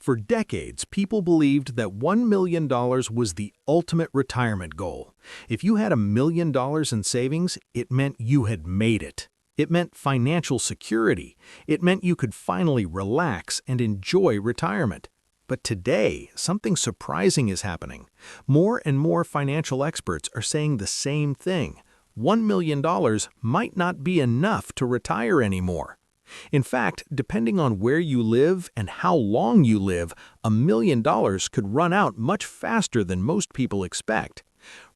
For decades, people believed that $1 million was the ultimate retirement goal. If you had $1 million in savings, it meant you had made it. It meant financial security. It meant you could finally relax and enjoy retirement. But today, something surprising is happening. More and more financial experts are saying the same thing. $1 million might not be enough to retire anymore. In fact, depending on where you live and how long you live, $1 million could run out much faster than most people expect.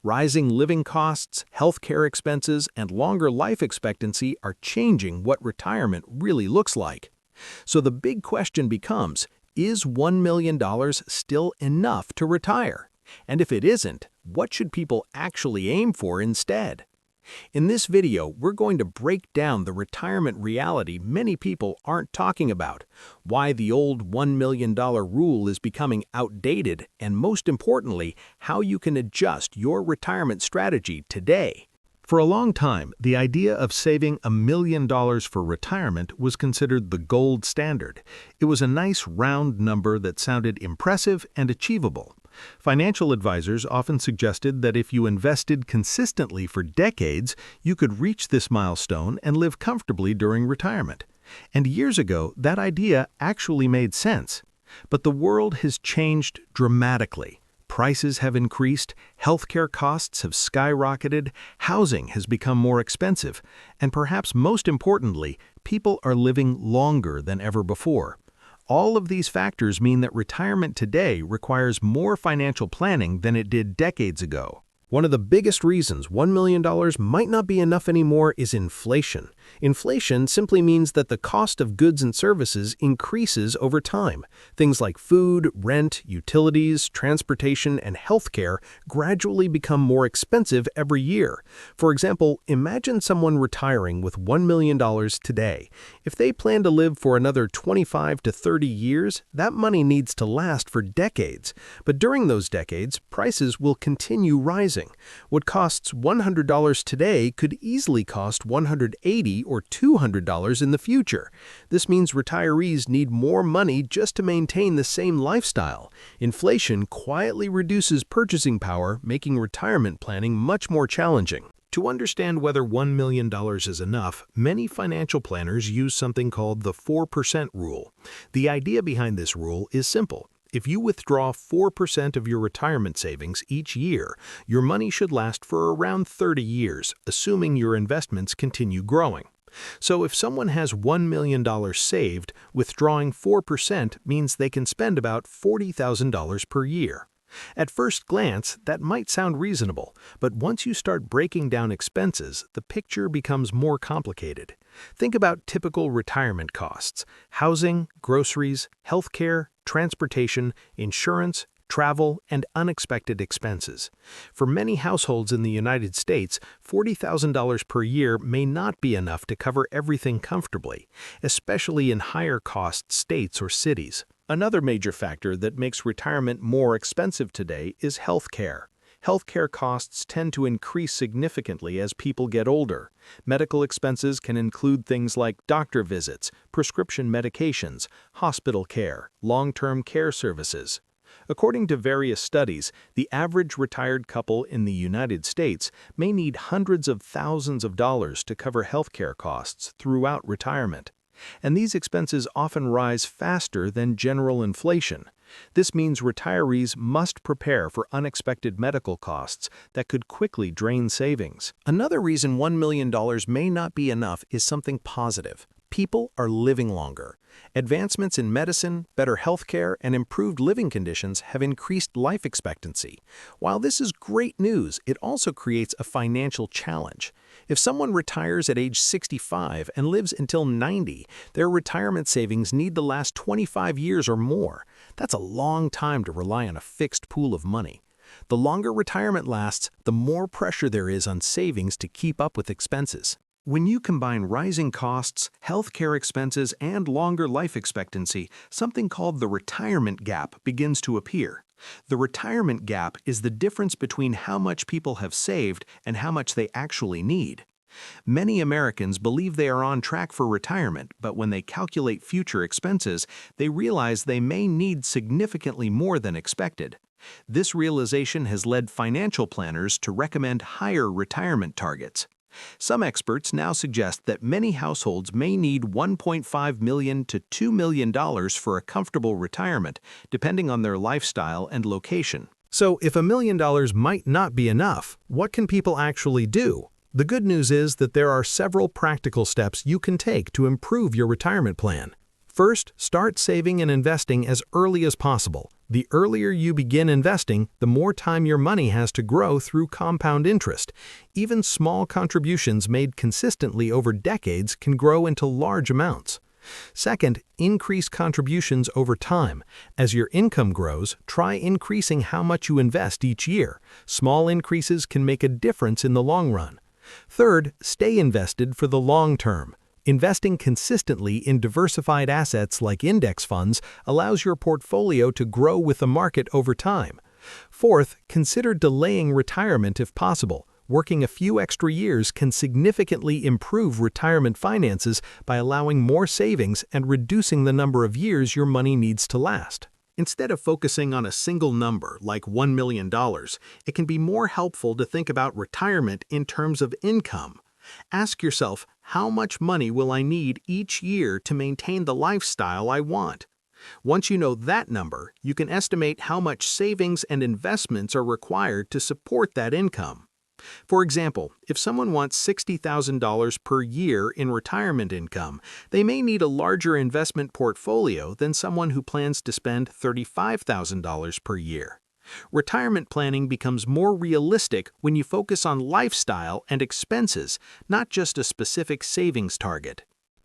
Rising living costs, healthcare expenses, and longer life expectancy are changing what retirement really looks like. So the big question becomes, is $1 million still enough to retire? And if it isn't, what should people actually aim for instead? In this video, we're going to break down the retirement reality many people aren't talking about, why the old $1 million rule is becoming outdated, and most importantly, how you can adjust your retirement strategy today. For a long time, the idea of saving $1 million for retirement was considered the gold standard. It was a nice round number that sounded impressive and achievable. Financial advisors often suggested that if you invested consistently for decades, you could reach this milestone and live comfortably during retirement. And years ago, that idea actually made sense. But the world has changed dramatically. Prices have increased, healthcare costs have skyrocketed, housing has become more expensive, and perhaps most importantly, people are living longer than ever before. All of these factors mean that retirement today requires more financial planning than it did decades ago. One of the biggest reasons $1 million might not be enough anymore is inflation. Inflation simply means that the cost of goods and services increases over time. Things like food, rent, utilities, transportation, and healthcare gradually become more expensive every year. For example, imagine someone retiring with $1 million today. If they plan to live for another 25 to 30 years, that money needs to last for decades. But during those decades, prices will continue rising. What costs $100 today could easily cost $180 or $200 in the future. This means retirees need more money just to maintain the same lifestyle. Inflation quietly reduces purchasing power, making retirement planning much more challenging. To understand whether $1 million is enough, many financial planners use something called the 4% rule. The idea behind this rule is simple. If you withdraw 4% of your retirement savings each year, your money should last for around 30 years, assuming your investments continue growing. So if someone has $1 million saved, withdrawing 4% means they can spend about $40,000 per year. At first glance, that might sound reasonable, but once you start breaking down expenses, the picture becomes more complicated. Think about typical retirement costs: housing, groceries, healthcare, transportation, insurance, travel, and unexpected expenses. For many households in the United States, $40,000 per year may not be enough to cover everything comfortably, especially in higher-cost states or cities. Another major factor that makes retirement more expensive today is healthcare. Healthcare costs tend to increase significantly as people get older. Medical expenses can include things like doctor visits, prescription medications, hospital care, long-term care services. According to various studies, the average retired couple in the United States may need hundreds of thousands of dollars to cover healthcare costs throughout retirement. And these expenses often rise faster than general inflation. This means retirees must prepare for unexpected medical costs that could quickly drain savings. Another reason $1 million may not be enough is something positive. People are living longer. Advancements in medicine, better healthcare, and improved living conditions have increased life expectancy. While this is great news, it also creates a financial challenge. If someone retires at age 65 and lives until 90, their retirement savings need to last 25 years or more. That's a long time to rely on a fixed pool of money. The longer retirement lasts, the more pressure there is on savings to keep up with expenses. When you combine rising costs, healthcare expenses, and longer life expectancy, something called the retirement gap begins to appear. The retirement gap is the difference between how much people have saved and how much they actually need. Many Americans believe they are on track for retirement, but when they calculate future expenses, they realize they may need significantly more than expected. This realization has led financial planners to recommend higher retirement targets. Some experts now suggest that many households may need $1.5 million to $2 million for a comfortable retirement, depending on their lifestyle and location. So, if $1 million might not be enough, what can people actually do? The good news is that there are several practical steps you can take to improve your retirement plan. First, start saving and investing as early as possible. The earlier you begin investing, the more time your money has to grow through compound interest. Even small contributions made consistently over decades can grow into large amounts. Second, increase contributions over time. As your income grows, try increasing how much you invest each year. Small increases can make a difference in the long run. Third, stay invested for the long term. Investing consistently in diversified assets like index funds allows your portfolio to grow with the market over time. Fourth, consider delaying retirement if possible. Working a few extra years can significantly improve retirement finances by allowing more savings and reducing the number of years your money needs to last. Instead of focusing on a single number like $1 million, it can be more helpful to think about retirement in terms of income. Ask yourself, how much money will I need each year to maintain the lifestyle I want? Once you know that number, you can estimate how much savings and investments are required to support that income. For example, if someone wants $60,000 per year in retirement income, they may need a larger investment portfolio than someone who plans to spend $35,000 per year. Retirement planning becomes more realistic when you focus on lifestyle and expenses, not just a specific savings target.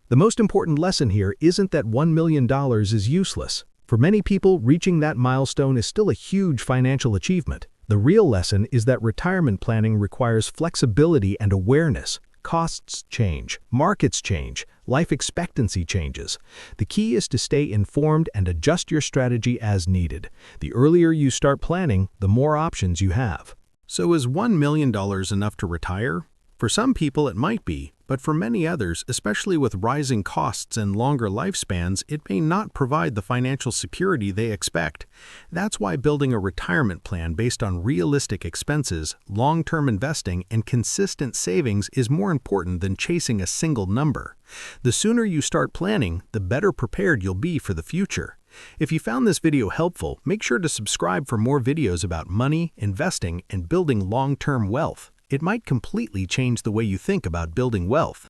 The most important lesson here isn't that $1 million is useless. For many people, reaching that milestone is still a huge financial achievement. The real lesson is that retirement planning requires flexibility and awareness. Costs change, markets change, life expectancy changes. The key is to stay informed and adjust your strategy as needed. The earlier you start planning, the more options you have. So is $1 million enough to retire? For some people it might be, but for many others, especially with rising costs and longer lifespans, it may not provide the financial security they expect. That's why building a retirement plan based on realistic expenses, long-term investing, and consistent savings is more important than chasing a single number. The sooner you start planning, the better prepared you'll be for the future. If you found this video helpful, make sure to subscribe for more videos about money, investing, and building long-term wealth. It might completely change the way you think about building wealth.